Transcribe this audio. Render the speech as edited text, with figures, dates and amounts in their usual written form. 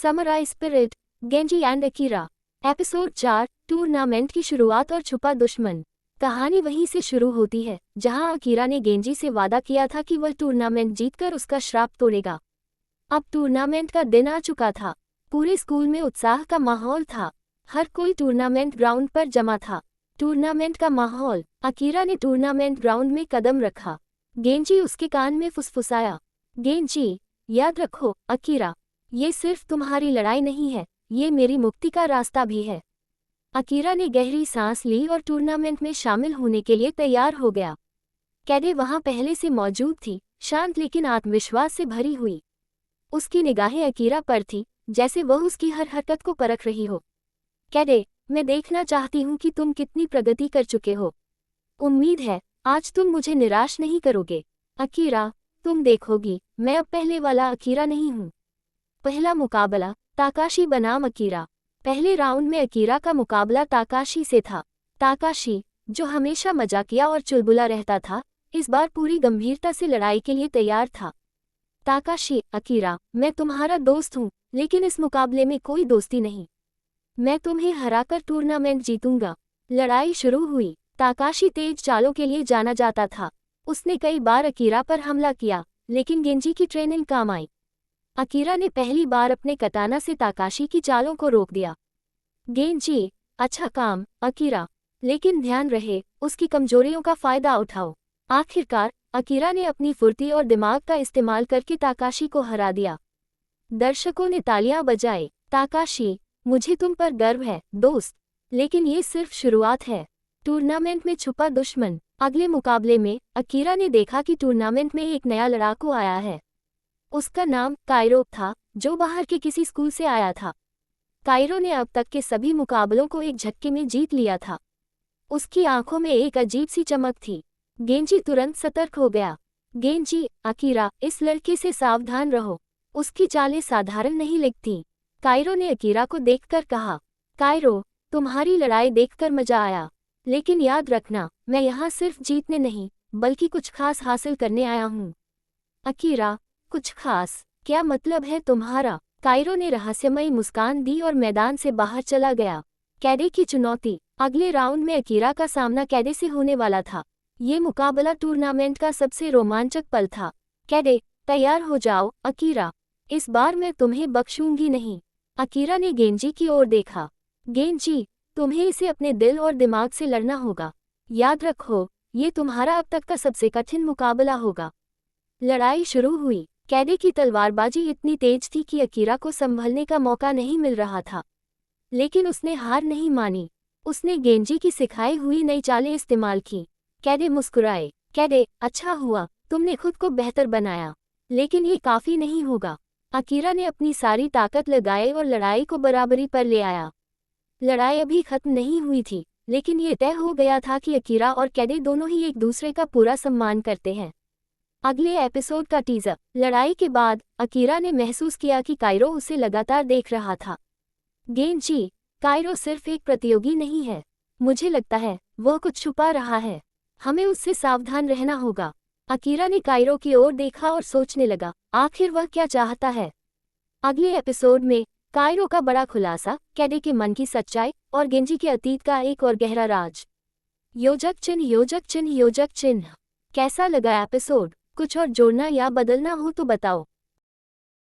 Samurai spirit, Genji and Akira. Episode 4, tournament की शुरुआत और छुपा दुश्मन। कहानी वहीं से शुरू होती है जहां अकीरा ने गेंजी से वादा किया था कि वह टूर्नामेंट जीतकर उसका श्राप तोड़ेगा। अब टूर्नामेंट का दिन आ चुका था। पूरे स्कूल में उत्साह का माहौल था। हर कोई टूर्नामेंट ग्राउंड पर जमा था। टूर्नामेंट का माहौल। अकीरा ने टूर्नामेंट ग्राउंड में कदम रखा। गेंजी उसके कान में फुसफुसाया, गेंजी, याद रखो अकीरा, ये सिर्फ तुम्हारी लड़ाई नहीं है, ये मेरी मुक्ति का रास्ता भी है। अकीरा ने गहरी सांस ली और टूर्नामेंट में शामिल होने के लिए तैयार हो गया। कैडे वहां पहले से मौजूद थी, शांत लेकिन आत्मविश्वास से भरी हुई। उसकी निगाहें अकीरा पर थी, जैसे वह उसकी हर हरकत को परख रही हो। कैडे, मैं देखना चाहती हूँ कि तुम कितनी प्रगति कर चुके हो। उम्मीद है आज तुम मुझे निराश नहीं करोगे। अकीरा, तुम देखोगी, मैं अब पहले वाला अकीरा नहीं हूँ। पहला मुकाबला, ताकाशी बनाम अकीरा। पहले राउंड में अकीरा का मुकाबला ताकाशी से था। ताकाशी, जो हमेशा मजाकिया और चुलबुला रहता था, इस बार पूरी गंभीरता से लड़ाई के लिए तैयार था। ताकाशी, अकीरा, मैं तुम्हारा दोस्त हूँ, लेकिन इस मुकाबले में कोई दोस्ती नहीं। मैं तुम्हें हराकर टूर्नामेंट जीतूंगा। लड़ाई शुरू हुई। ताकाशी तेज चालों के लिए जाना जाता था। उसने कई बार अकीरा पर हमला किया, लेकिन गेंजी की ट्रेनिंग काम आई। अकीरा ने पहली बार अपने कताना से ताकाशी की चालों को रोक दिया। गेंजी, अच्छा काम अकीरा, लेकिन ध्यान रहे, उसकी कमजोरियों का फायदा उठाओ। आखिरकार अकीरा ने अपनी फुर्ती और दिमाग का इस्तेमाल करके ताकाशी को हरा दिया। दर्शकों ने तालियां बजाई। ताकाशी, मुझे तुम पर गर्व है दोस्त, लेकिन ये सिर्फ शुरुआत है। टूर्नामेंट में छुपा दुश्मन। अगले मुकाबले में अकीरा ने देखा कि टूर्नामेंट में एक नया लड़ाकू आया है। उसका नाम काइरो था, जो बाहर के किसी स्कूल से आया था। काइरो ने अब तक के सभी मुकाबलों को एक झटके में जीत लिया था। उसकी आंखों में एक अजीब सी चमक थी। गेंजी तुरंत सतर्क हो गया। गेंजी, अकीरा, इस लड़के से सावधान रहो, उसकी चालें साधारण नहीं लगती। काइरो ने अकीरा को देखकर कहा, काइरो, तुम्हारी लड़ाई देखकर मजा आया, लेकिन याद रखना, मैं यहाँ सिर्फ जीतने नहीं, बल्कि कुछ खास हासिल करने आया हूँ। अकीरा, कुछ खास, क्या मतलब है तुम्हारा? काइरो ने रहस्यमयी मुस्कान दी और मैदान से बाहर चला गया। कैडे की चुनौती। अगले राउंड में अकीरा का सामना कैडे से होने वाला था। ये मुकाबला टूर्नामेंट का सबसे रोमांचक पल था। कैडे, तैयार हो जाओ अकीरा, इस बार मैं तुम्हें बख्शूंगी नहीं। अकीरा ने गेंजी की ओर देखा। गेंजी, तुम्हें इसे अपने दिल और दिमाग से लड़ना होगा। याद रखो, ये तुम्हारा अब तक का सबसे कठिन मुकाबला होगा। लड़ाई शुरू हुई। कैडे की तलवारबाजी इतनी तेज थी कि अकीरा को संभलने का मौका नहीं मिल रहा था, लेकिन उसने हार नहीं मानी। उसने गेंजी की सिखाई हुई नई चालें इस्तेमाल की। कैडे मुस्कुराए। कैडे, अच्छा हुआ, तुमने खुद को बेहतर बनाया, लेकिन ये काफी नहीं होगा। अकीरा ने अपनी सारी ताकत लगाई और लड़ाई को बराबरी पर ले आया। लड़ाई अभी खत्म नहीं हुई थी, लेकिन ये तय हो गया था कि अकीरा और कैडे दोनों ही एक दूसरे का पूरा सम्मान करते हैं। अगले एपिसोड का टीजर। लड़ाई के बाद अकीरा ने महसूस किया कि काइरो उसे लगातार देख रहा था। गेंजी, काइरो सिर्फ एक प्रतियोगी नहीं है, मुझे लगता है वह कुछ छुपा रहा है, हमें उससे सावधान रहना होगा। अकीरा ने काइरो की ओर देखा और सोचने लगा, आखिर वह क्या चाहता है। अगले एपिसोड में काइरो का बड़ा खुलासा, कैडे के मन की सच्चाई और गेंजी के अतीत का एक और गहरा राज। योजक चिन्ह, योजक चिन्ह, योजक चिन्ह। कैसा लगा एपिसोड? कुछ और जोड़ना या बदलना हो तो बताओ।